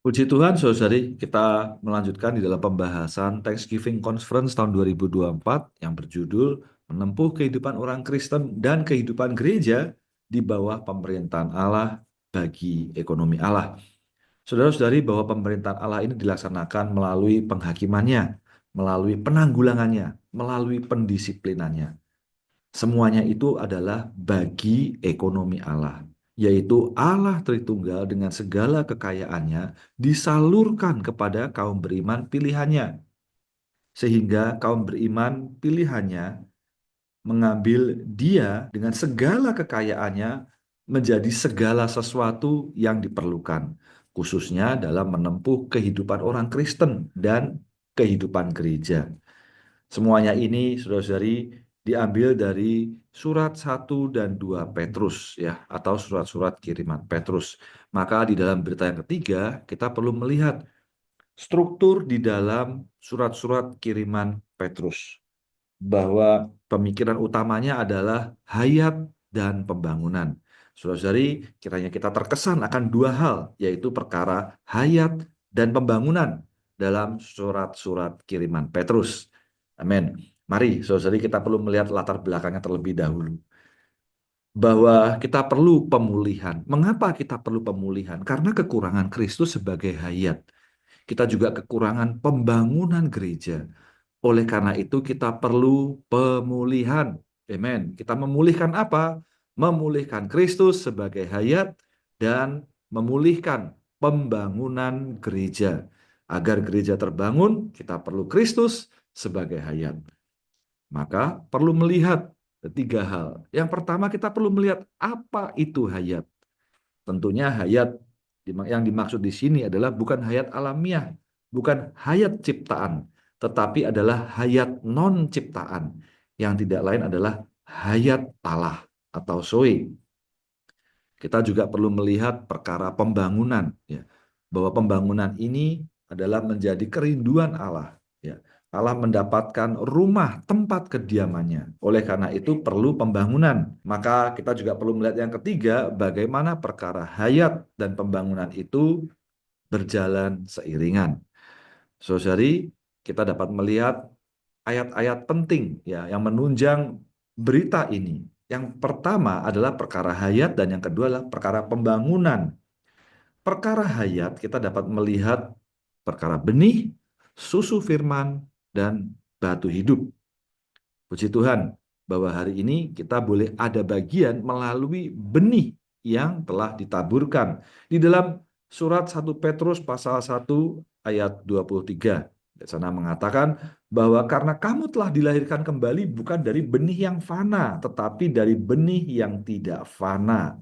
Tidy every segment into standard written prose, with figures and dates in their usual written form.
Puji Tuhan, saudari, kita melanjutkan di dalam pembahasan Thanksgiving Conference tahun 2024 yang berjudul Menempuh Kehidupan Orang Kristen dan Kehidupan Gereja di bawah Pemerintahan Allah bagi Ekonomi Allah. Saudara-saudari, bahwa pemerintahan Allah ini dilaksanakan melalui penghakimannya, melalui penanggulangannya, melalui pendisiplinannya. Semuanya itu adalah bagi ekonomi Allah, yaitu Allah Tritunggal dengan segala kekayaannya disalurkan kepada kaum beriman pilihannya, sehingga kaum beriman pilihannya mengambil dia dengan segala kekayaannya menjadi segala sesuatu yang diperlukan, khususnya dalam menempuh kehidupan orang Kristen dan kehidupan gereja. Semuanya ini, saudara-saudari, diambil dari surat 1 dan 2 Petrus, ya, atau surat-surat kiriman Petrus. Maka di dalam berita yang ketiga, kita perlu melihat struktur di dalam surat-surat kiriman Petrus, bahwa pemikiran utamanya adalah hayat dan pembangunan. Saudara-saudari, kiranya kita terkesan akan dua hal, yaitu perkara hayat dan pembangunan dalam surat-surat kiriman Petrus. Amin. Mari, saudari, kita perlu melihat latar belakangnya terlebih dahulu. Bahwa kita perlu pemulihan. Mengapa kita perlu pemulihan? Karena kekurangan Kristus sebagai hayat. Kita juga kekurangan pembangunan gereja. Oleh karena itu kita perlu pemulihan. Amin. Kita memulihkan apa? Memulihkan Kristus sebagai hayat dan memulihkan pembangunan gereja. Agar gereja terbangun, kita perlu Kristus sebagai hayat. Maka perlu melihat tiga hal. Yang pertama, kita perlu melihat apa itu hayat. Tentunya hayat yang dimaksud di sini adalah bukan hayat alamiah, bukan hayat ciptaan, tetapi adalah hayat non-ciptaan. Yang tidak lain adalah hayat Allah atau zoe. Kita juga perlu melihat perkara pembangunan, ya, bahwa pembangunan ini adalah menjadi kerinduan Allah. Ya. Allah mendapatkan rumah tempat kediamannya. Oleh karena itu perlu pembangunan. Maka kita juga perlu melihat yang ketiga, bagaimana perkara hayat dan pembangunan itu berjalan seiringan. Saudari, kita dapat melihat ayat-ayat penting, ya, yang menunjang berita ini. Yang pertama adalah perkara hayat dan yang kedua adalah perkara pembangunan. Perkara hayat kita dapat melihat perkara benih, susu firman, dan batu hidup. Puji Tuhan bahwa hari ini kita boleh ada bagian melalui benih yang telah ditaburkan. Di dalam surat 1 Petrus pasal 1 ayat 23. Di sana mengatakan bahwa karena kamu telah dilahirkan kembali bukan dari benih yang fana, tetapi dari benih yang tidak fana,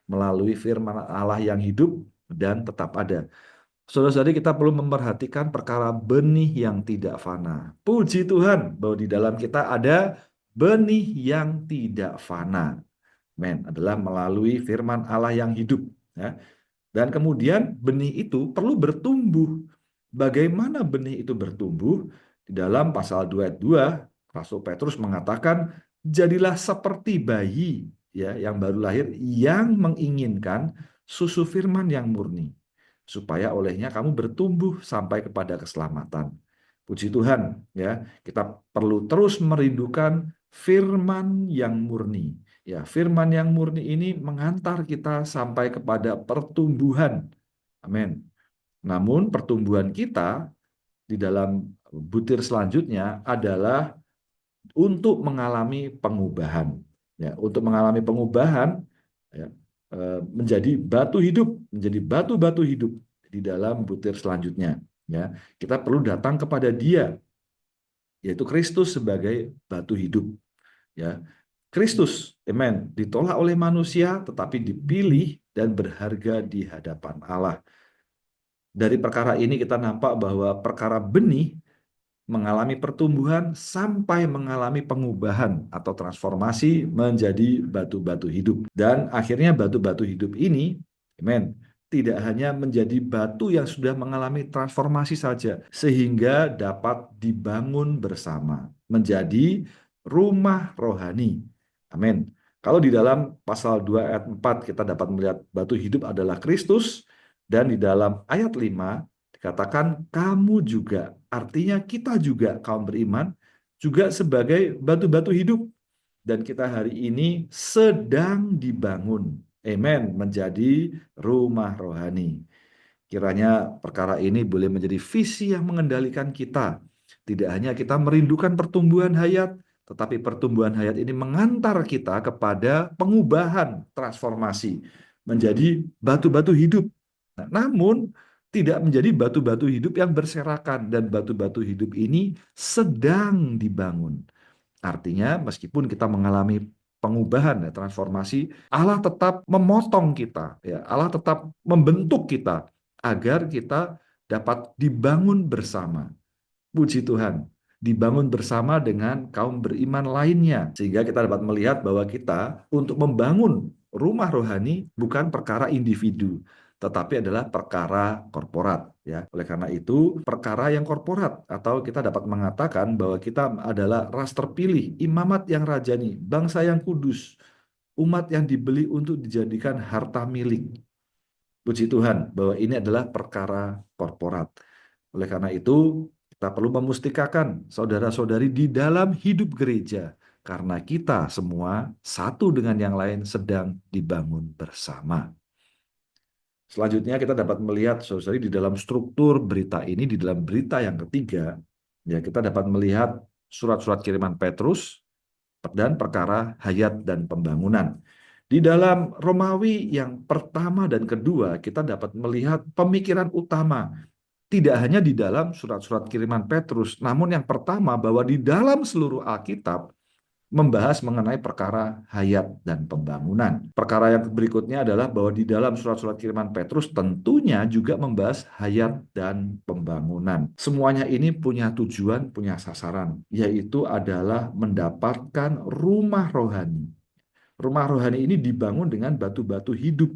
melalui firman Allah yang hidup dan tetap ada. Saudara-saudari, kita perlu memperhatikan perkara benih yang tidak fana. Puji Tuhan bahwa di dalam kita ada benih yang tidak fana. Men, adalah melalui firman Allah yang hidup. Ya. Dan kemudian benih itu perlu bertumbuh. Bagaimana benih itu bertumbuh? Di dalam pasal 2 ayat 2, Rasul Petrus mengatakan, jadilah seperti bayi, ya, yang baru lahir, yang menginginkan susu firman yang murni, supaya olehnya kamu bertumbuh sampai kepada keselamatan. Puji Tuhan, ya, kita perlu terus merindukan firman yang murni. Ya, firman yang murni ini mengantar kita sampai kepada pertumbuhan. Amin. Namun pertumbuhan kita di dalam butir selanjutnya adalah untuk mengalami pengubahan. Ya, untuk mengalami pengubahan, ya, menjadi batu hidup, menjadi batu-batu hidup di dalam butir selanjutnya. Ya, kita perlu datang kepada Dia, yaitu Kristus sebagai batu hidup. Ya, Kristus, amen, ditolak oleh manusia, tetapi dipilih dan berharga di hadapan Allah. Dari perkara ini kita nampak bahwa perkara benih mengalami pertumbuhan sampai mengalami pengubahan atau transformasi menjadi batu-batu hidup. Dan akhirnya batu-batu hidup ini, amen, tidak hanya menjadi batu yang sudah mengalami transformasi saja, sehingga dapat dibangun bersama, menjadi rumah rohani. Amin. Kalau di dalam pasal 2 ayat 4 kita dapat melihat batu hidup adalah Kristus, Dan di dalam ayat 5 dikatakan kamu juga, artinya kita juga kaum beriman, juga sebagai batu-batu hidup. Dan kita hari ini sedang dibangun. Amen. Menjadi rumah rohani. Kiranya perkara ini boleh menjadi visi yang mengendalikan kita. Tidak hanya kita merindukan pertumbuhan hayat, tetapi pertumbuhan hayat ini mengantar kita kepada pengubahan, transformasi, menjadi batu-batu hidup. Nah, namun, tidak menjadi batu-batu hidup yang berserakan, dan batu-batu hidup ini sedang dibangun. Artinya, meskipun kita mengalami pengubahan, ya, transformasi, Allah tetap memotong kita, ya, Allah tetap membentuk kita agar kita dapat dibangun bersama. Puji Tuhan, dibangun bersama dengan kaum beriman lainnya, sehingga kita dapat melihat bahwa kita untuk membangun rumah rohani bukan perkara individu, tetapi adalah perkara korporat. Ya, oleh karena itu, perkara yang korporat, atau kita dapat mengatakan bahwa kita adalah ras terpilih, imamat yang rajani, bangsa yang kudus, umat yang dibeli untuk dijadikan harta milik. Puji Tuhan bahwa ini adalah perkara korporat. Oleh karena itu, kita perlu memustikakan saudara-saudari di dalam hidup gereja, karena kita semua satu dengan yang lain sedang dibangun bersama. Selanjutnya kita dapat melihat, saudari, di dalam struktur berita ini, di dalam berita yang ketiga, ya kita dapat melihat surat-surat kiriman Petrus dan perkara hayat dan pembangunan. Di dalam Romawi yang pertama dan kedua, kita dapat melihat pemikiran utama, tidak hanya di dalam surat-surat kiriman Petrus, namun yang pertama bahwa di dalam seluruh Alkitab membahas mengenai perkara hayat dan pembangunan. Perkara yang berikutnya adalah bahwa di dalam surat-surat kiriman Petrus tentunya juga membahas hayat dan pembangunan. Semuanya ini punya tujuan, punya sasaran, yaitu adalah mendapatkan rumah rohani. Rumah rohani ini dibangun dengan batu-batu hidup.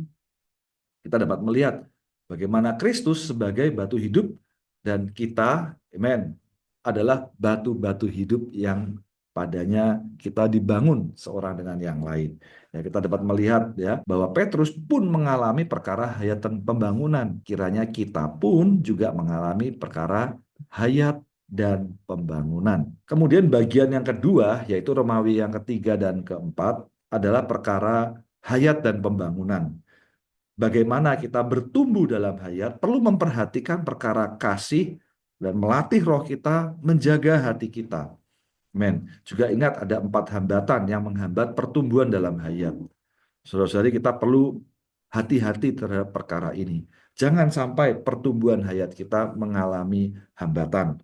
Kita dapat melihat bagaimana Kristus sebagai batu hidup dan kita, amen, adalah batu-batu hidup yang padanya kita dibangun seorang dengan yang lain. Ya, kita dapat melihat ya bahwa Petrus pun mengalami perkara hayat dan pembangunan. Kiranya kita pun juga mengalami perkara hayat dan pembangunan. Kemudian bagian yang kedua, yaitu Romawi yang ketiga dan keempat, adalah perkara hayat dan pembangunan. Bagaimana kita bertumbuh dalam hayat perlu memperhatikan perkara kasih dan melatih roh kita menjaga hati kita. Men, juga ingat ada 4 hambatan yang menghambat pertumbuhan dalam hayat. Saudara-saudari, kita perlu hati-hati terhadap perkara ini. Jangan sampai pertumbuhan hayat kita mengalami hambatan.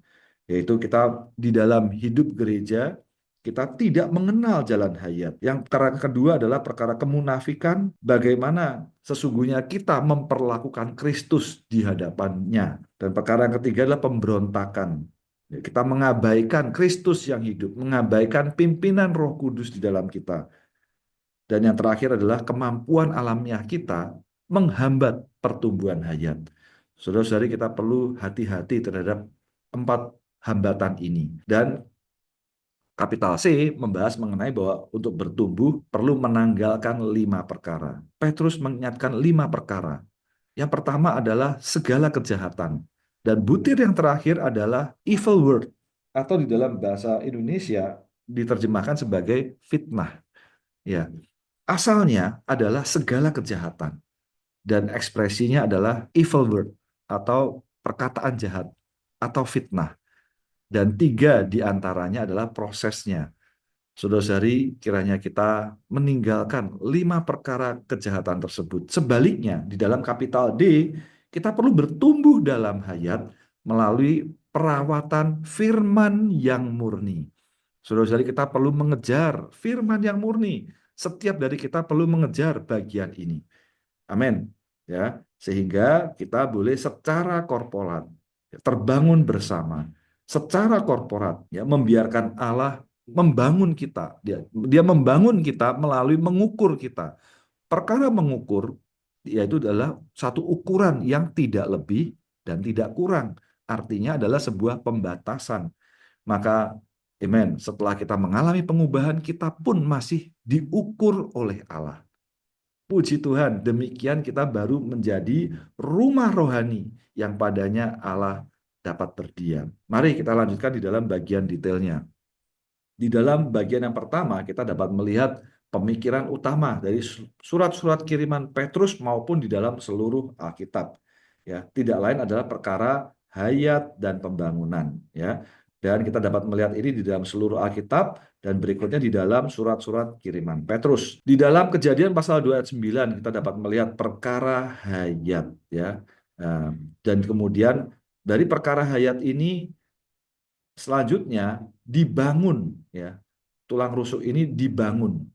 Yaitu kita di dalam hidup gereja, kita tidak mengenal jalan hayat. Yang perkara kedua adalah perkara kemunafikan, bagaimana sesungguhnya kita memperlakukan Kristus di hadapannya. Dan perkara yang ketiga adalah pemberontakan. Kita mengabaikan Kristus yang hidup, mengabaikan pimpinan Roh Kudus di dalam kita. Dan yang terakhir adalah kemampuan alamiah kita menghambat pertumbuhan hayat. Saudara-saudari, kita perlu hati-hati terhadap 4 hambatan ini. Dan kapital C membahas mengenai bahwa untuk bertumbuh perlu menanggalkan 5 perkara. Petrus mengingatkan 5 perkara. Yang pertama adalah segala kejahatan. Dan butir yang terakhir adalah evil word, atau di dalam bahasa Indonesia diterjemahkan sebagai fitnah. Ya, asalnya adalah segala kejahatan. Dan ekspresinya adalah evil word, atau perkataan jahat, atau fitnah. Dan 3 diantaranya adalah prosesnya. Saudara-saudari, kiranya kita meninggalkan 5 perkara kejahatan tersebut. Sebaliknya, di dalam kapital D, kita perlu bertumbuh dalam hayat melalui perawatan firman yang murni. Saudara-saudari, kita perlu mengejar firman yang murni. Setiap dari kita perlu mengejar bagian ini. Amin. Ya, sehingga kita boleh secara korporat terbangun bersama, secara korporat ya, membiarkan Allah membangun kita. Dia membangun kita melalui mengukur kita. Perkara mengukur yaitu adalah satu ukuran yang tidak lebih dan tidak kurang. Artinya adalah sebuah pembatasan. Maka amen, setelah kita mengalami pengubahan, kita pun masih diukur oleh Allah. Puji Tuhan, demikian kita baru menjadi rumah rohani yang padanya Allah dapat berdiam. Mari kita lanjutkan di dalam bagian detailnya. Di dalam bagian yang pertama, kita dapat melihat pemikiran utama dari surat-surat kiriman Petrus maupun di dalam seluruh Alkitab. Ya, tidak lain adalah perkara hayat dan pembangunan. Ya, dan kita dapat melihat ini di dalam seluruh Alkitab dan berikutnya di dalam surat-surat kiriman Petrus. Di dalam Kejadian pasal 2 ayat 9 kita dapat melihat perkara hayat. Ya, dan kemudian dari perkara hayat ini selanjutnya dibangun, ya, tulang rusuk ini dibangun.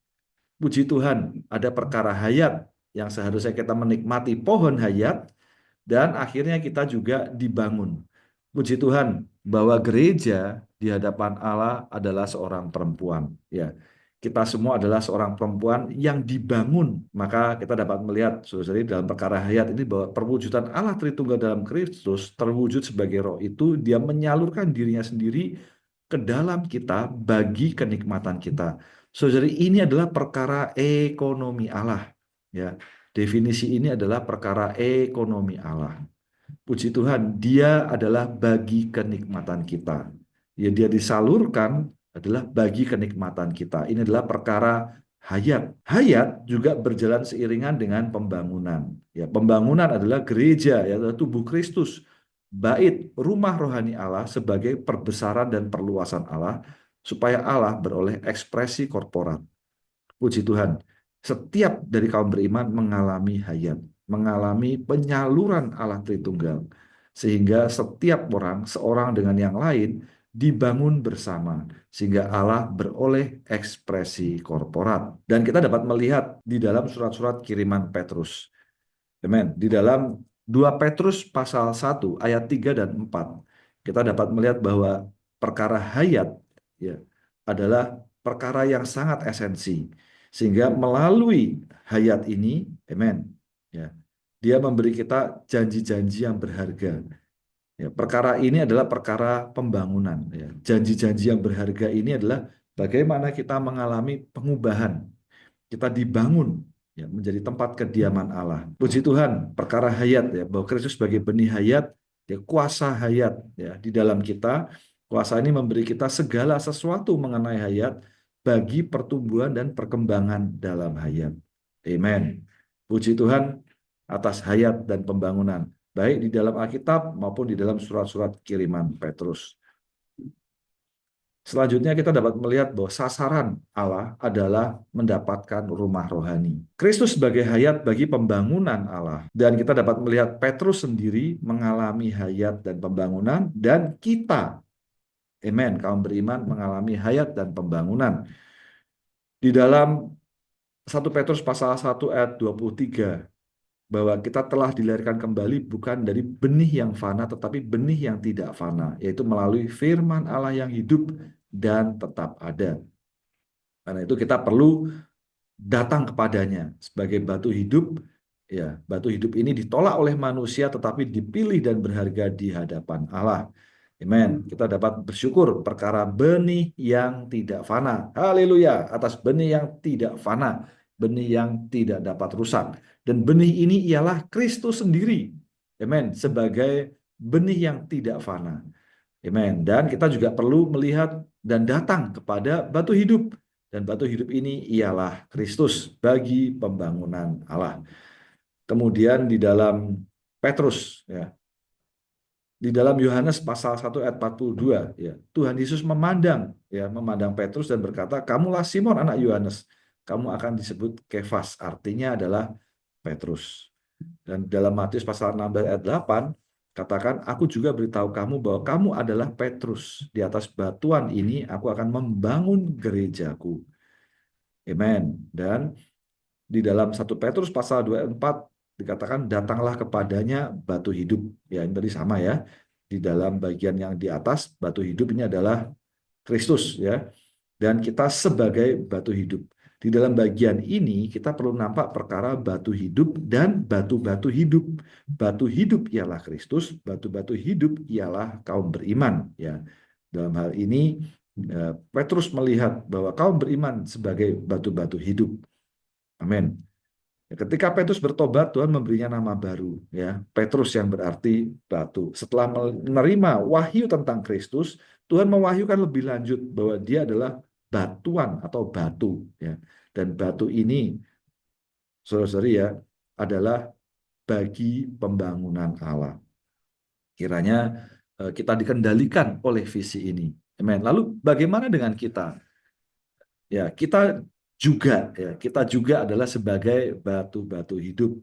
Puji Tuhan, ada perkara hayat yang seharusnya kita menikmati pohon hayat dan akhirnya kita juga dibangun. Puji Tuhan bahwa gereja di hadapan Allah adalah seorang perempuan, ya. Kita semua adalah seorang perempuan yang dibangun. Maka kita dapat melihat, saudara-saudari, dalam perkara hayat ini bahwa perwujudan Allah Tritunggal dalam Kristus terwujud sebagai roh itu, dia menyalurkan dirinya sendiri ke dalam kita bagi kenikmatan kita. Saudari, ini adalah perkara ekonomi Allah. Ya, definisi ini adalah perkara ekonomi Allah. Puji Tuhan, dia adalah bagi kenikmatan kita. Ya, dia disalurkan adalah bagi kenikmatan kita. Ini adalah perkara hayat. Hayat juga berjalan seiringan dengan pembangunan. Ya, pembangunan adalah gereja, ya, adalah tubuh Kristus. Bait, rumah rohani Allah sebagai perbesaran dan perluasan Allah, supaya Allah beroleh ekspresi korporat. Puji Tuhan, setiap dari kaum beriman mengalami hayat, mengalami penyaluran Allah Tritunggal, sehingga setiap orang, seorang dengan yang lain, dibangun bersama, sehingga Allah beroleh ekspresi korporat. Dan kita dapat melihat di dalam surat-surat kiriman Petrus. Amen. Di dalam 2 Petrus pasal 1 ayat 3 dan 4, kita dapat melihat bahwa perkara hayat, ya, adalah perkara yang sangat esensi. Sehingga melalui hayat ini, amen, ya, dia memberi kita janji-janji yang berharga. Ya, perkara ini adalah perkara pembangunan. Ya. Janji-janji yang berharga ini adalah bagaimana kita mengalami pengubahan. Kita dibangun, ya, menjadi tempat kediaman Allah. Puji Tuhan, perkara hayat, ya, bahwa Kristus sebagai benih hayat, ya, kuasa hayat, ya, di dalam kita. Kuasa ini memberi kita segala sesuatu mengenai hayat bagi pertumbuhan dan perkembangan dalam hayat. Amen. Puji Tuhan atas hayat dan pembangunan, baik di dalam Alkitab maupun di dalam surat-surat kiriman Petrus. Selanjutnya kita dapat melihat bahwa sasaran Allah adalah mendapatkan rumah rohani. Kristus sebagai hayat bagi pembangunan Allah. Dan kita dapat melihat Petrus sendiri mengalami hayat dan pembangunan, dan kita, amen, kaum beriman mengalami hayat dan pembangunan. Di dalam 1 Petrus pasal 1 ayat 23, bahwa kita telah dilahirkan kembali bukan dari benih yang fana, tetapi benih yang tidak fana, yaitu melalui firman Allah yang hidup dan tetap ada. Karena itu kita perlu datang kepadanya sebagai batu hidup. Ya, batu hidup ini ditolak oleh manusia, tetapi dipilih dan berharga di hadapan Allah. Amen. Kita dapat bersyukur perkara benih yang tidak fana. Haleluya, atas benih yang tidak fana, benih yang tidak dapat rusak. Dan benih ini ialah Kristus sendiri. Amen. Sebagai benih yang tidak fana. Amen. Dan kita juga perlu melihat dan datang kepada batu hidup. Dan batu hidup ini ialah Kristus bagi pembangunan Allah. Kemudian di dalam Petrus, ya, di dalam Yohanes pasal 1 ayat 42, ya, Tuhan Yesus memandang Petrus dan berkata, "Kamulah Simon anak Yohanes, kamu akan disebut Kefas," artinya adalah Petrus. Dan dalam Matius pasal 16 ayat 8 katakan, "Aku juga beritahu kamu bahwa kamu adalah Petrus. Di atas batuan ini aku akan membangun gerejaku." Amen. Dan di dalam 1 Petrus pasal 2 ayat 4 dikatakan, "Datanglah kepadanya batu hidup." Ya, ini tadi sama, ya. Di dalam bagian yang di atas, batu hidup ini adalah Kristus, ya. Dan kita sebagai batu hidup. Di dalam bagian ini kita perlu nampak perkara batu hidup dan batu-batu hidup. Batu hidup ialah Kristus, batu-batu hidup ialah kaum beriman, ya. Dalam hal ini Petrus melihat bahwa kaum beriman sebagai batu-batu hidup. Amin. Ketika Petrus bertobat, Tuhan memberinya nama baru, ya, Petrus yang berarti batu. Setelah menerima wahyu tentang Kristus, Tuhan mewahyukan lebih lanjut bahwa dia adalah batuan atau batu, ya. Dan batu ini, saudara-saudari ya, adalah bagi pembangunan Allah. Kiranya kita dikendalikan oleh visi ini. Amen. Lalu bagaimana dengan kita? Ya, kita juga adalah sebagai batu-batu hidup.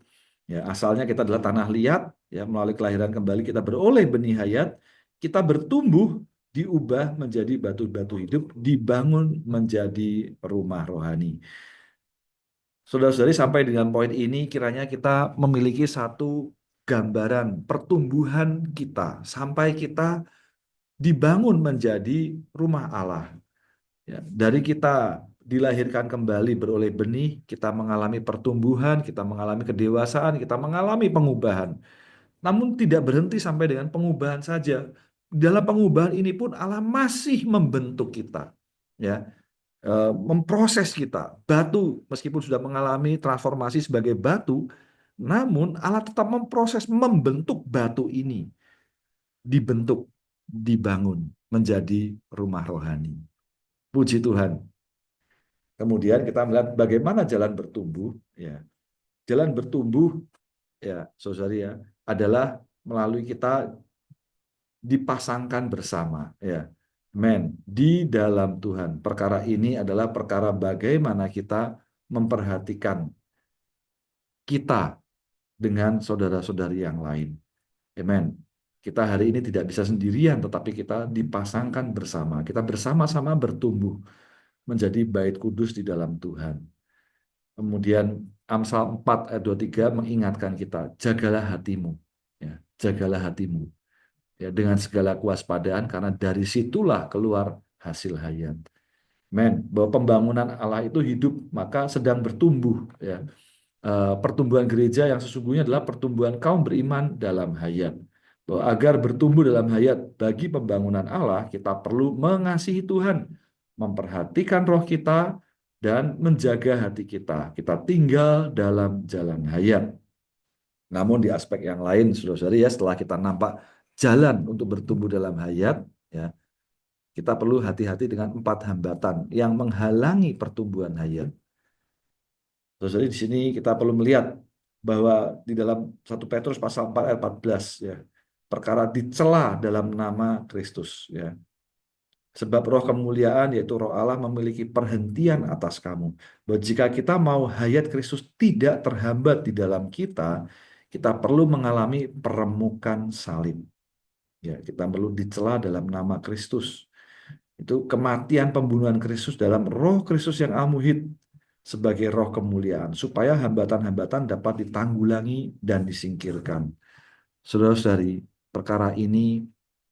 Ya, asalnya kita adalah tanah liat, ya, melalui kelahiran kembali kita beroleh benih hayat, kita bertumbuh, diubah menjadi batu-batu hidup, dibangun menjadi rumah rohani. Saudara-saudari, sampai dengan poin ini kiranya kita memiliki satu gambaran pertumbuhan kita sampai kita dibangun menjadi rumah Allah. Ya, dari kita dilahirkan kembali beroleh benih, kita mengalami pertumbuhan, kita mengalami kedewasaan, kita mengalami pengubahan. Namun tidak berhenti sampai dengan pengubahan saja. Dalam pengubahan ini pun Allah masih membentuk kita, ya, memproses kita. Batu meskipun sudah mengalami transformasi sebagai batu, namun Allah tetap memproses, membentuk batu ini, dibentuk, dibangun menjadi rumah rohani. Puji Tuhan. Kemudian kita melihat bagaimana jalan bertumbuh, ya. Jalan bertumbuh, ya, saudari ya, adalah melalui kita dipasangkan bersama, ya. Men, di dalam Tuhan. Perkara ini adalah perkara bagaimana kita memperhatikan kita dengan saudara-saudari yang lain. Amen. Kita hari ini tidak bisa sendirian, tetapi kita dipasangkan bersama. Kita bersama-sama bertumbuh menjadi bait kudus di dalam Tuhan. Kemudian Amsal 4 ayat 23 mengingatkan kita, jagalah hatimu, ya, jagalah hatimu, ya, dengan segala kewaspadaan, karena dari situlah keluar hasil hayat. Men, bahwa pembangunan Allah itu hidup, maka sedang bertumbuh, ya. Pertumbuhan gereja yang sesungguhnya adalah pertumbuhan kaum beriman dalam hayat. Bahwa agar bertumbuh dalam hayat bagi pembangunan Allah, kita perlu mengasihi Tuhan, memperhatikan roh kita, dan menjaga hati kita. Kita tinggal dalam jalan hayat. Namun di aspek yang lain, saudara-saudari ya, setelah kita nampak jalan untuk bertumbuh dalam hayat, ya, kita perlu hati-hati dengan 4 hambatan yang menghalangi pertumbuhan hayat. Saudara, di sini kita perlu melihat bahwa di dalam 1 Petrus pasal 4 ayat 14, ya, perkara dicela dalam nama Kristus, ya. Sebab roh kemuliaan yaitu roh Allah memiliki perhentian atas kamu. Bahwa jika kita mau hayat Kristus tidak terhambat di dalam kita, kita perlu mengalami peremukan salib. Ya, kita perlu dicela dalam nama Kristus. Itu kematian pembunuhan Kristus dalam roh Kristus yang al-muhid sebagai roh kemuliaan, supaya hambatan-hambatan dapat ditanggulangi dan disingkirkan. Saudara-saudari, perkara ini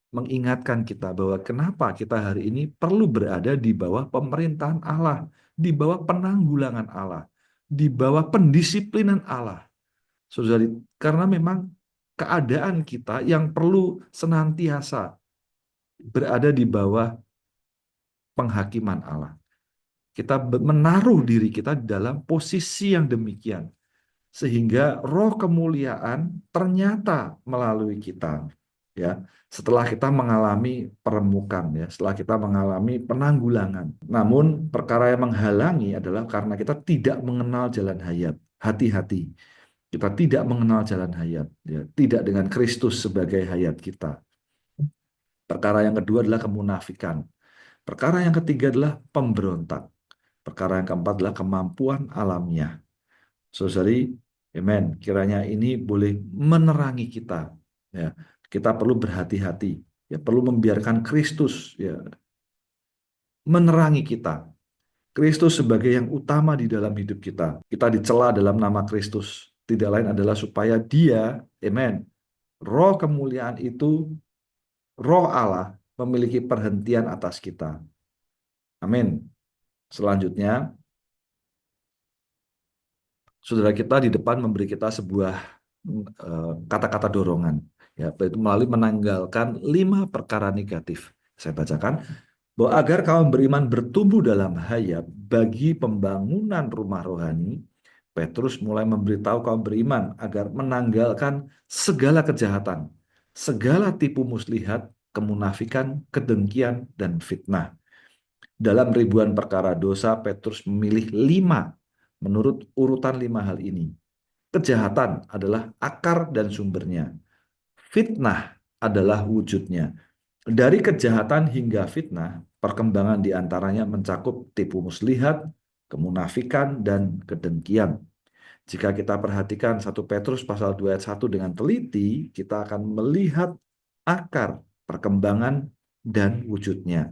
mengingatkan kita bahwa kenapa kita hari ini perlu berada di bawah pemerintahan Allah, di bawah penanggulangan Allah, di bawah pendisiplinan Allah. Saudari, karena memang keadaan kita yang perlu senantiasa berada di bawah penghakiman Allah. Kita menaruh diri kita dalam posisi yang demikian, sehingga roh kemuliaan ternyata melalui kita, ya, setelah kita mengalami peremukan, ya, setelah kita mengalami penanggulangan. Namun perkara yang menghalangi adalah karena kita tidak mengenal jalan hayat. Hati-hati, kita tidak mengenal jalan hayat, ya, tidak dengan Kristus sebagai hayat kita. Perkara yang kedua adalah kemunafikan. Perkara yang ketiga adalah pemberontak. Perkara yang keempat adalah kemampuan alamiah. Saudari, amen. Kiranya ini boleh menerangi kita. Ya, kita perlu berhati-hati. Ya, perlu membiarkan Kristus, ya, menerangi kita. Kristus sebagai yang utama di dalam hidup kita. Kita dicela dalam nama Kristus. Tidak lain adalah supaya Dia, amen, roh kemuliaan itu, roh Allah memiliki perhentian atas kita. Amin. Selanjutnya, saudara kita di depan memberi kita sebuah kata-kata dorongan, ya, yaitu melalui menanggalkan 5 perkara negatif. Saya bacakan, bahwa agar kaum beriman bertumbuh dalam hayat bagi pembangunan rumah rohani, Petrus mulai memberitahu kaum beriman agar menanggalkan segala kejahatan, segala tipu muslihat, kemunafikan, kedengkian, dan fitnah. Dalam ribuan perkara dosa, Petrus memilih 5 menurut urutan 5 hal ini. Kejahatan adalah akar dan sumbernya. Fitnah adalah wujudnya. Dari kejahatan hingga fitnah, perkembangan di antaranya mencakup tipu muslihat, kemunafikan, dan kedengkian. Jika kita perhatikan 1 Petrus pasal 2 ayat 1 dengan teliti, kita akan melihat akar, perkembangan, dan wujudnya.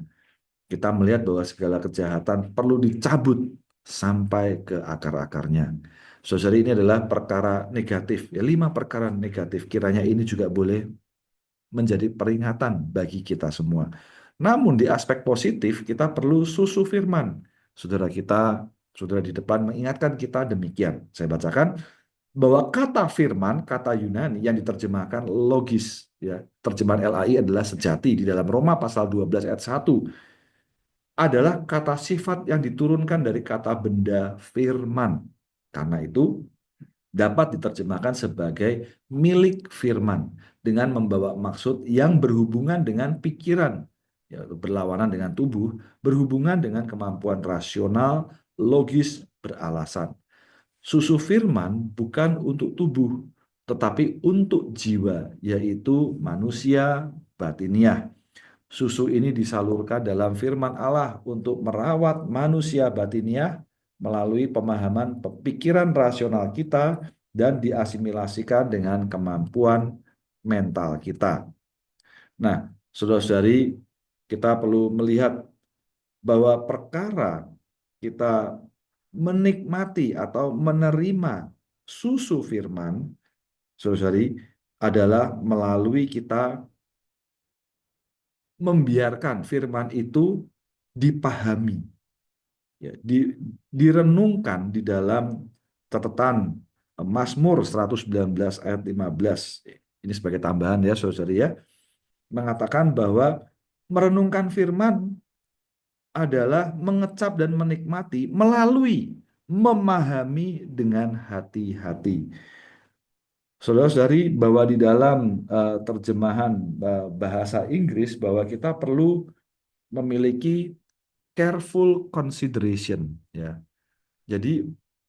Kita melihat bahwa segala kejahatan perlu dicabut sampai ke akar-akarnya. Saudara, ini adalah perkara negatif, ya 5 perkara negatif. Kiranya ini juga boleh menjadi peringatan bagi kita semua. Namun di aspek positif kita perlu susu firman. Saudara di depan mengingatkan kita demikian. Saya bacakan bahwa kata firman, kata Yunani yang diterjemahkan logis, ya, terjemahan LAI adalah sejati di dalam Roma pasal 12 ayat 1 adalah kata sifat yang diturunkan dari kata benda firman. Karena itu dapat diterjemahkan sebagai milik firman dengan membawa maksud yang berhubungan dengan pikiran, yaitu berlawanan dengan tubuh, berhubungan dengan kemampuan rasional, logis, beralasan. Susu firman bukan untuk tubuh, tetapi untuk jiwa, yaitu manusia batiniah. Susu ini disalurkan dalam firman Allah untuk merawat manusia batiniah melalui pemahaman pikiran rasional kita dan diasimilasikan dengan kemampuan mental kita. Nah, saudara-saudari, kita perlu melihat bahwa perkara kita menikmati atau menerima susu firman, saudara-saudari, adalah melalui kita membiarkan firman itu dipahami, ya, direnungkan di dalam catatan Mazmur 119 ayat 15. Ini sebagai tambahan ya saudara ya, mengatakan bahwa merenungkan firman adalah mengecap dan menikmati melalui memahami dengan hati-hati. Saudara-saudari, bahwa di dalam terjemahan bahasa Inggris bahwa kita perlu memiliki careful consideration, ya. Jadi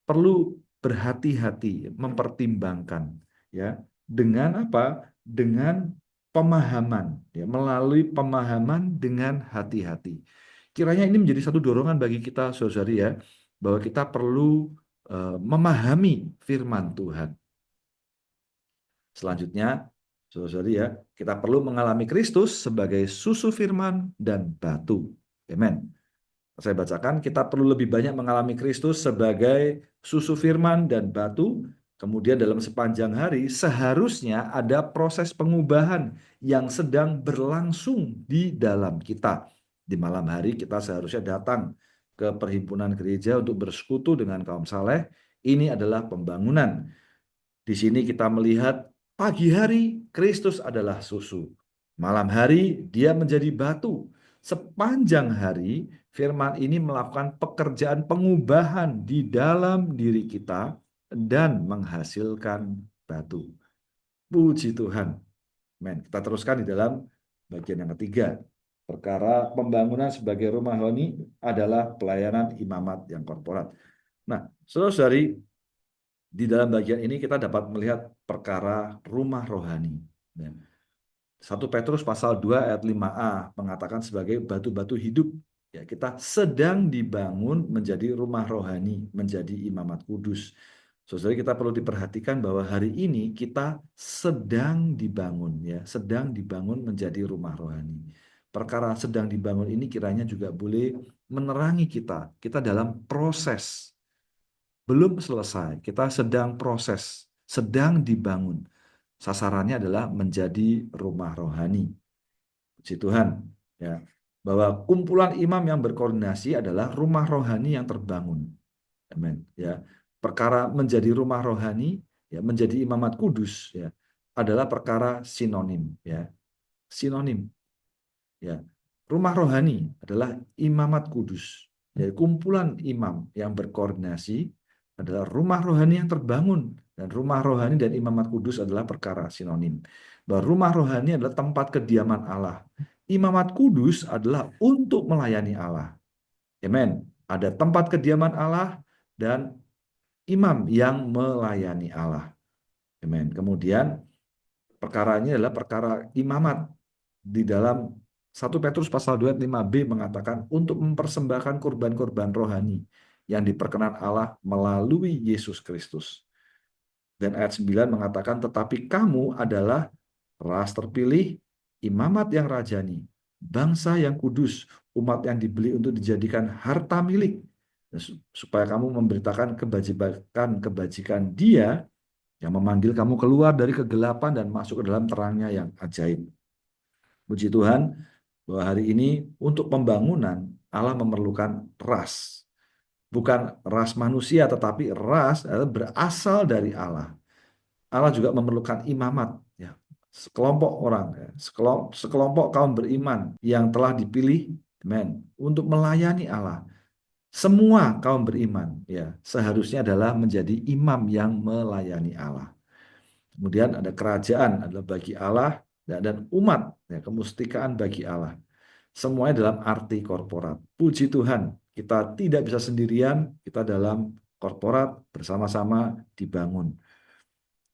perlu berhati-hati, mempertimbangkan, ya, dengan apa? Dengan pemahaman, ya, melalui pemahaman dengan hati-hati. Kiranya ini menjadi satu dorongan bagi kita, saudari ya, bahwa kita perlu memahami firman Tuhan. Selanjutnya, saudari ya, kita perlu mengalami Kristus sebagai susu firman dan batu. Amen. Saya bacakan, kita perlu lebih banyak mengalami Kristus sebagai susu firman dan batu. Kemudian dalam sepanjang hari seharusnya ada proses pengubahan yang sedang berlangsung di dalam kita. Di malam hari kita seharusnya datang ke perhimpunan gereja untuk bersekutu dengan kaum saleh. Ini adalah pembangunan. Di sini kita melihat pagi hari Kristus adalah susu. Malam hari dia menjadi batu. Sepanjang hari firman ini melakukan pekerjaan pengubahan di dalam diri kita dan menghasilkan batu. Puji Tuhan. Men, kita teruskan di dalam bagian yang ketiga. Perkara pembangunan sebagai rumah rohani adalah pelayanan imamat yang korporat. Nah, saudara-saudari, di dalam bagian ini kita dapat melihat perkara rumah rohani. 1 Petrus pasal 2 ayat 5a mengatakan sebagai batu-batu hidup. Ya, kita sedang dibangun menjadi rumah rohani, menjadi imamat kudus. Saudara, kita perlu diperhatikan bahwa hari ini kita sedang dibangun, ya, sedang dibangun menjadi rumah rohani. Perkara sedang dibangun ini kiranya juga boleh menerangi kita. Kita dalam proses, belum selesai. Kita sedang proses, sedang dibangun. Sasarannya adalah menjadi rumah rohani. Puji Tuhan, ya, bahwa kumpulan imam yang berkoordinasi adalah rumah rohani yang terbangun. Amin. Ya, perkara menjadi rumah rohani, ya, menjadi imamat kudus, ya, adalah perkara sinonim, ya, sinonim. Ya, rumah rohani adalah imamat kudus, ya, kumpulan imam yang berkoordinasi adalah rumah rohani yang terbangun. Dan rumah rohani dan imamat kudus adalah perkara sinonim. Bahwa rumah rohani adalah tempat kediaman Allah. Imamat kudus adalah untuk melayani Allah. Amen. Ada tempat kediaman Allah dan imam yang melayani Allah. Amen. Kemudian perkara ini adalah perkara imamat. Di dalam 1 Petrus pasal 2 ayat 5b mengatakan untuk mempersembahkan kurban-kurban rohani yang diperkenan Allah melalui Yesus Kristus. Dan ayat 9 mengatakan, tetapi kamu adalah ras terpilih, imamat yang rajani, bangsa yang kudus, umat yang dibeli untuk dijadikan harta milik, supaya kamu memberitakan kebajikan Dia yang memanggil kamu keluar dari kegelapan dan masuk ke dalam terangnya yang ajaib. Puji Tuhan, bahwa hari ini untuk pembangunan Allah memerlukan ras. Bukan ras manusia, tetapi ras adalah berasal dari Allah. Allah juga memerlukan imamat, ya, sekelompok orang, ya, sekelompok kaum beriman yang telah dipilih, amen, untuk melayani Allah. Semua kaum beriman, ya, seharusnya adalah menjadi imam yang melayani Allah. Kemudian ada kerajaan adalah bagi Allah dan umat, ya, kemustikaan bagi Allah. Semuanya dalam arti korporat. Puji Tuhan, kita tidak bisa sendirian, kita dalam korporat bersama-sama dibangun.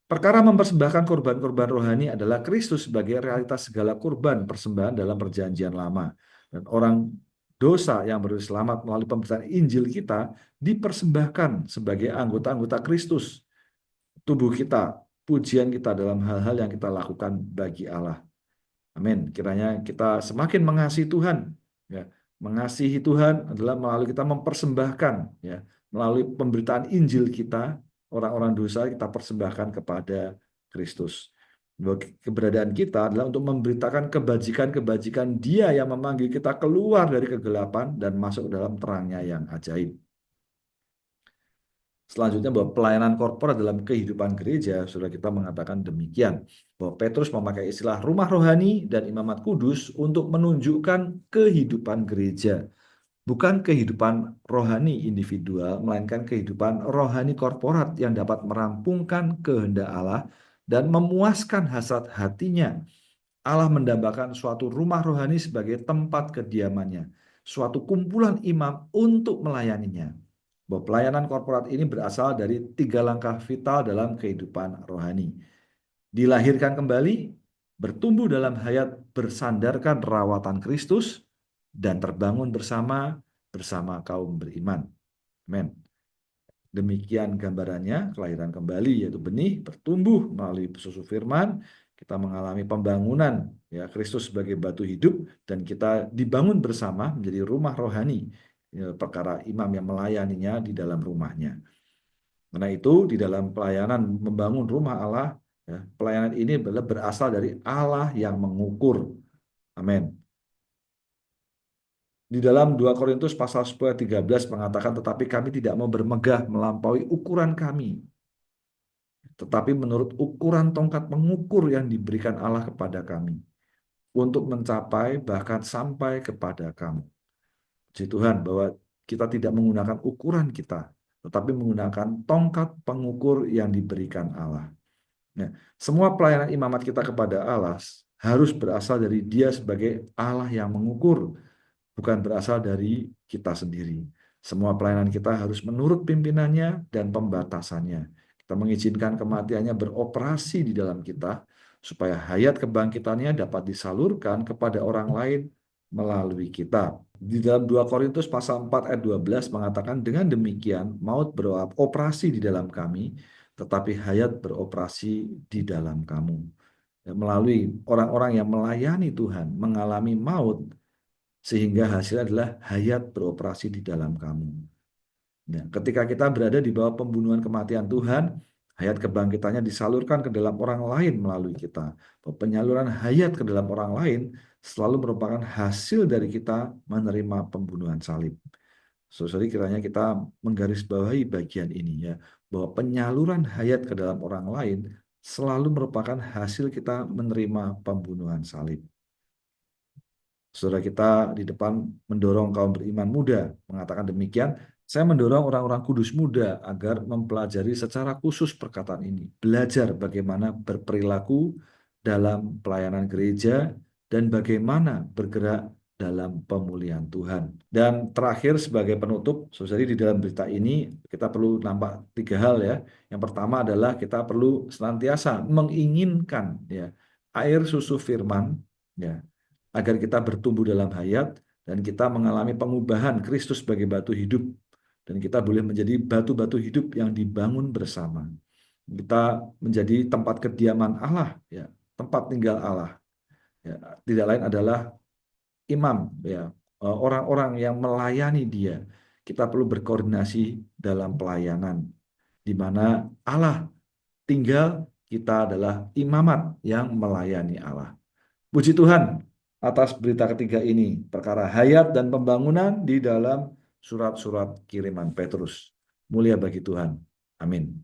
Perkara mempersembahkan korban-korban rohani adalah Kristus sebagai realitas segala kurban persembahan dalam perjanjian lama. Dan orang dosa yang baru selamat melalui pemberitaan Injil kita dipersembahkan sebagai anggota-anggota Kristus. Tubuh kita, pujian kita dalam hal-hal yang kita lakukan bagi Allah. Amin. Kiranya kita semakin mengasihi Tuhan. Ya, mengasihi Tuhan adalah melalui kita mempersembahkan, ya, melalui pemberitaan Injil kita, orang-orang dosa kita persembahkan kepada Kristus. Bahwa keberadaan kita adalah untuk memberitakan kebajikan-kebajikan Dia yang memanggil kita keluar dari kegelapan dan masuk dalam terangnya yang ajaib. Selanjutnya bahwa pelayanan korporat dalam kehidupan gereja, sudah kita mengatakan demikian. Bahwa Petrus memakai istilah rumah rohani dan imamat kudus untuk menunjukkan kehidupan gereja. Bukan kehidupan rohani individual, melainkan kehidupan rohani korporat yang dapat merampungkan kehendak Allah dan memuaskan hasrat hatinya. Allah mendambakan suatu rumah rohani sebagai tempat kediamannya, suatu kumpulan imam untuk melayaninya. Bahwa pelayanan korporat ini berasal dari 3 langkah vital dalam kehidupan rohani. Dilahirkan kembali, bertumbuh dalam hayat bersandarkan rawatan Kristus, dan terbangun bersama kaum beriman. Amen. Demikian gambarannya, kelahiran kembali yaitu benih bertumbuh melalui susu firman, kita mengalami pembangunan, ya, Kristus sebagai batu hidup, dan kita dibangun bersama menjadi rumah rohani, ya, perkara imam yang melayaninya di dalam rumahnya. Karena itu di dalam pelayanan membangun rumah Allah, ya, pelayanan ini berasal dari Allah yang mengukur. Amin. Di dalam 2 Korintus pasal 10 ayat 13 mengatakan, tetapi kami tidak mau bermegah melampaui ukuran kami, tetapi menurut ukuran tongkat pengukur yang diberikan Allah kepada kami, untuk mencapai bahkan sampai kepada kamu. Puji Tuhan bahwa kita tidak menggunakan ukuran kita, tetapi menggunakan tongkat pengukur yang diberikan Allah. Nah, semua pelayanan imamat kita kepada Allah harus berasal dari Dia sebagai Allah yang mengukur, bukan berasal dari kita sendiri. Semua pelayanan kita harus menurut pimpinannya dan pembatasannya. Kita mengizinkan kematiannya beroperasi di dalam kita, supaya hayat kebangkitannya dapat disalurkan kepada orang lain melalui kita. Di dalam 2 Korintus pasal 4 ayat 12 mengatakan, dengan demikian maut beroperasi di dalam kami, tetapi hayat beroperasi di dalam kamu. Melalui orang-orang yang melayani Tuhan mengalami maut, sehingga hasilnya adalah hayat beroperasi di dalam kamu. Nah, ketika kita berada di bawah pembunuhan kematian Tuhan, hayat kebangkitannya disalurkan ke dalam orang lain melalui kita. Penyaluran hayat ke dalam orang lain selalu merupakan hasil dari kita menerima pembunuhan salib. Saudara, kiranya kita menggarisbawahi bagian ini, ya, bahwa penyaluran hayat ke dalam orang lain selalu merupakan hasil kita menerima pembunuhan salib. Saudara, kita di depan mendorong kaum beriman muda mengatakan demikian, Saya mendorong orang-orang kudus muda agar mempelajari secara khusus perkataan ini, belajar bagaimana berperilaku dalam pelayanan gereja dan bagaimana bergerak dalam pemulihan Tuhan. Dan terakhir sebagai penutup, saudari, di dalam berita ini kita perlu nampak tiga hal ya. Yang pertama adalah kita perlu senantiasa menginginkan ya air susu firman ya agar kita bertumbuh dalam hayat dan kita mengalami pengubahan Kristus sebagai batu hidup dan kita boleh menjadi batu-batu hidup yang dibangun bersama. Kita menjadi tempat kediaman Allah ya, tempat tinggal Allah. Ya, tidak lain adalah imam ya, orang-orang yang melayani dia. Kita perlu berkoordinasi dalam pelayanan di mana Allah tinggal, kita adalah imamat yang melayani Allah. Puji Tuhan atas berita ketiga ini, perkara hayat dan pembangunan di dalam surat-surat kiriman Petrus. Mulia bagi Tuhan. Amin.